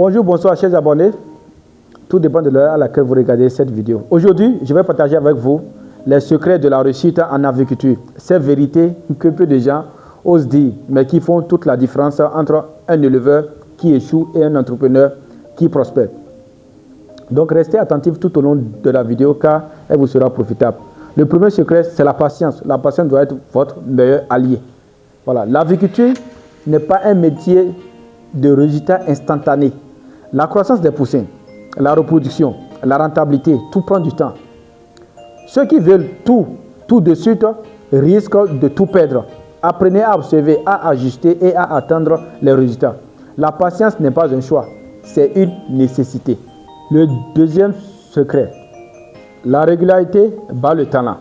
Bonjour, bonsoir chers abonnés. Tout dépend de l'heure à laquelle vous regardez cette vidéo. Aujourd'hui, je vais partager avec vous les secrets de la réussite en agriculture. Ces vérités que peu de gens osent dire, mais qui font toute la différence entre un éleveur qui échoue et un entrepreneur qui prospère. Donc restez attentifs tout au long de la vidéo car elle vous sera profitable. Le premier secret, c'est la patience. La patience doit être votre meilleur allié. Voilà, l'agriculture n'est pas un métier de résultats instantanés. La croissance des poussins, la reproduction, la rentabilité, tout prend du temps. Ceux qui veulent tout de suite risquent de tout perdre. Apprenez à observer, à ajuster et à attendre les résultats. La patience n'est pas un choix, c'est une nécessité. Le deuxième secret, la régularité bat le talent.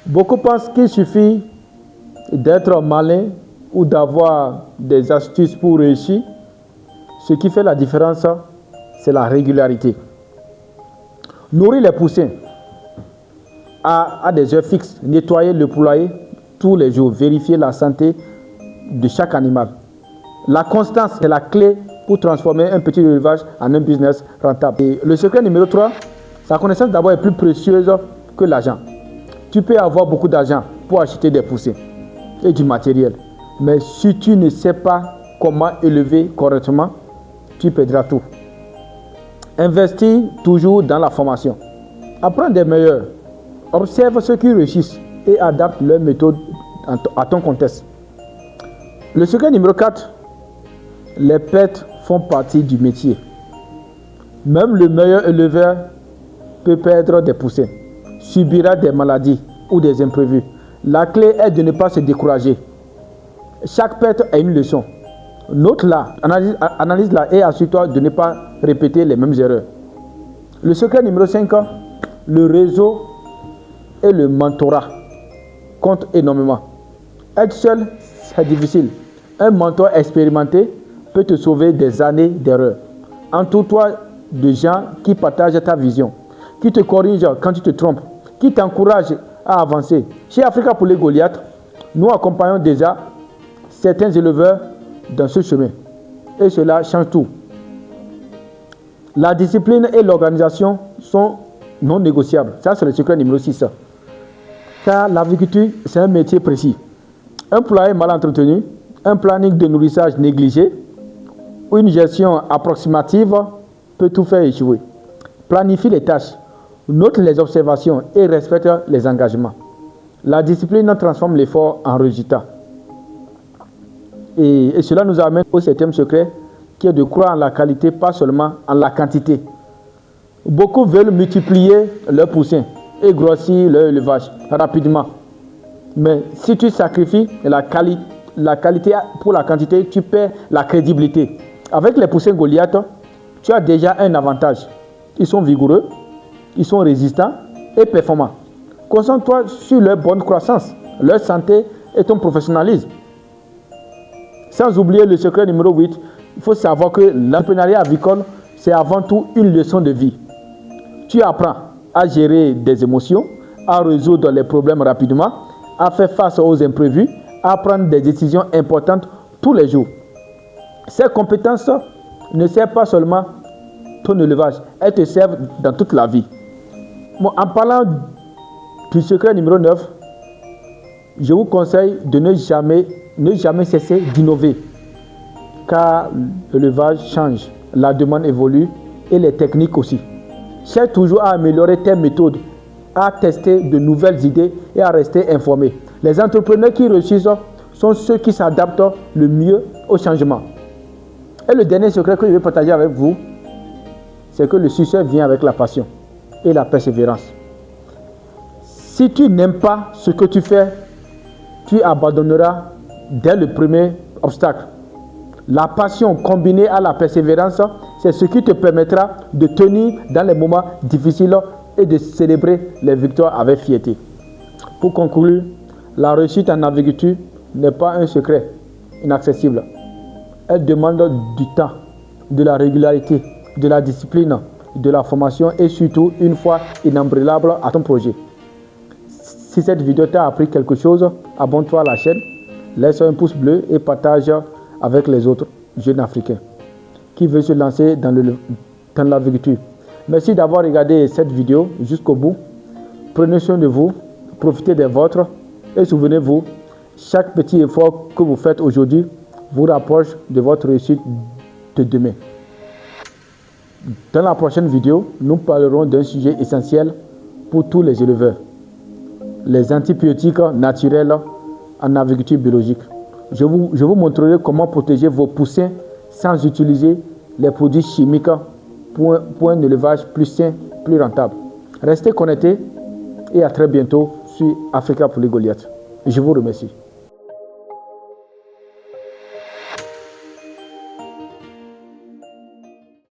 Beaucoup pensent qu'il suffit d'être malin ou d'avoir des astuces pour réussir. Ce qui fait la différence, c'est la régularité. Nourrir les poussins à des heures fixes, nettoyer le poulailler tous les jours, vérifier la santé de chaque animal. La constance est la clé pour transformer un petit élevage en un business rentable. Et le secret numéro 3, sa connaissance d'abord est plus précieuse que l'argent. Tu peux avoir beaucoup d'argent pour acheter des poussins et du matériel. Mais si tu ne sais pas comment élever correctement, tu perdras tout. Investis toujours dans la formation. Apprends des meilleurs. Observe ceux qui réussissent et adapte leur méthode à ton contexte. Le secret numéro 4, les pertes font partie du métier. Même le meilleur éleveur peut perdre des poussins, subira des maladies ou des imprévus. La clé est de ne pas se décourager. Chaque perte est une leçon. Note-la, analyse-la et assure-toi de ne pas répéter les mêmes erreurs. Le secret numéro 5, le réseau et le mentorat comptent énormément. Être seul, c'est difficile. Un mentor expérimenté peut te sauver des années d'erreurs. Entoure-toi de gens qui partagent ta vision, qui te corrigent quand tu te trompes, qui t'encouragent à avancer. Chez Africa Poulet Goliath, nous accompagnons déjà certains éleveurs dans ce chemin. Et cela change tout. La discipline et l'organisation sont non négociables. Ça, c'est le secret numéro 6. Car l'agriculture, c'est un métier précis. Un poulailler mal entretenu, un planning de nourrissage négligé ou une gestion approximative peut tout faire échouer. Planifie les tâches, note les observations et respecte les engagements. La discipline transforme l'effort en résultat. Et cela nous amène au septième secret qui est de croire en la qualité, pas seulement en la quantité. Beaucoup veulent multiplier leurs poussins et grossir leur élevage rapidement. Mais si tu sacrifies la qualité pour la quantité, tu perds la crédibilité. Avec les poussins Goliath, tu as déjà un avantage. Ils sont vigoureux, ils sont résistants et performants. Concentre-toi sur leur bonne croissance, leur santé et ton professionnalisme. Sans oublier le secret numéro 8, il faut savoir que l'entrepreneuriat avicole, c'est avant tout une leçon de vie. Tu apprends à gérer des émotions, à résoudre les problèmes rapidement, à faire face aux imprévus, à prendre des décisions importantes tous les jours. Ces compétences ne servent pas seulement ton élevage, elles te servent dans toute la vie. Bon, en parlant du secret numéro 9, je vous conseille de ne jamais cesser d'innover, car l'élevage change, la demande évolue et les techniques aussi. Cherche toujours à améliorer tes méthodes, à tester de nouvelles idées et à rester informé. Les entrepreneurs qui réussissent sont ceux qui s'adaptent le mieux au changement. Et le dernier secret que je vais partager avec vous, c'est que le succès vient avec la passion et la persévérance. Si tu n'aimes pas ce que tu fais, tu abandonneras dès le premier obstacle. La passion combinée à la persévérance, c'est ce qui te permettra de tenir dans les moments difficiles et de célébrer les victoires avec fierté. Pour conclure, la réussite en agriculture n'est pas un secret inaccessible. Elle demande du temps, de la régularité, de la discipline, de la formation et surtout une foi inébranlable à ton projet. Si cette vidéo t'a appris quelque chose, abonne-toi à la chaîne, laisse un pouce bleu et partage avec les autres jeunes africains. qui veut se lancer dans l'agriculture. Merci d'avoir regardé cette vidéo jusqu'au bout. Prenez soin de vous, profitez des vôtres et souvenez-vous, chaque petit effort que vous faites aujourd'hui vous rapproche de votre réussite de demain. Dans la prochaine vidéo, nous parlerons d'un sujet essentiel pour tous les éleveurs. Les antibiotiques naturels en agriculture biologique. Je vous montrerai comment protéger vos poussins sans utiliser les produits chimiques pour un élevage plus sain, plus rentable. Restez connectés et à très bientôt sur Africa pour les Goliaths. Je vous remercie.